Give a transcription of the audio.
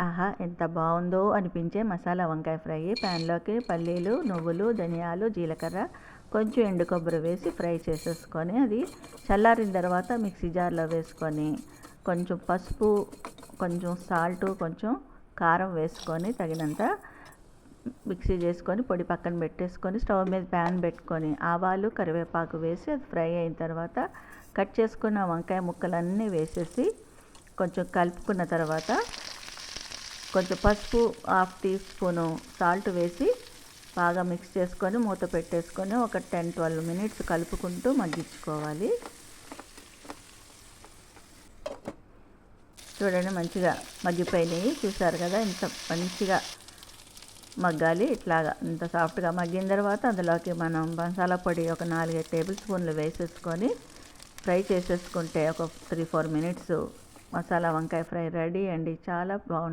ఆహా! ఎంత బాగుందో అనిపించే మసాలా వంకాయ ఫ్రై. ప్యాన్లోకి పల్లీలు, నువ్వులు, ధనియాలు, జీలకర్ర, కొంచెం ఎండు కొబ్బరి వేసి ఫ్రై చేసేసుకొని అది చల్లారిన తర్వాత మిక్సీ జార్లో వేసుకొని కొంచెం పసుపు, కొంచెం సాల్టు, కొంచెం కారం వేసుకొని తగినంత మిక్సీ చేసుకొని పొడి పక్కన పెట్టేసుకొని స్టవ్ మీద ప్యాన్ పెట్టుకొని ఆవాలు, కరివేపాకు వేసి అది ఫ్రై అయిన తర్వాత కట్ చేసుకున్న వంకాయ ముక్కలన్నీ వేసేసి కొంచెం కలుపుకున్న తర్వాత కొంచెం పసుపు, హాఫ్ టీ స్పూను సాల్ట్ వేసి బాగా మిక్స్ చేసుకొని మూత పెట్టేసుకొని ఒక 10-12 మినిట్స్ కలుపుకుంటూ మగ్గించుకోవాలి. చూడండి మంచిగా మగ్గిపోయినాయి, చూసారు కదా ఇంత మంచిగా మగ్గాలి. ఇట్లాగా ఇంత సాఫ్ట్గా మగ్గిన తర్వాత అందులోకి మనం మసాలా పొడి ఒక 4-5 టేబుల్ స్పూన్లు వేసేసుకొని ఫ్రై చేసేసుకుంటే ఒక 3-4 మినిట్స్ మసాలా వంకాయ ఫ్రై రెడీ అండి. చాలా బాగుంటుంది.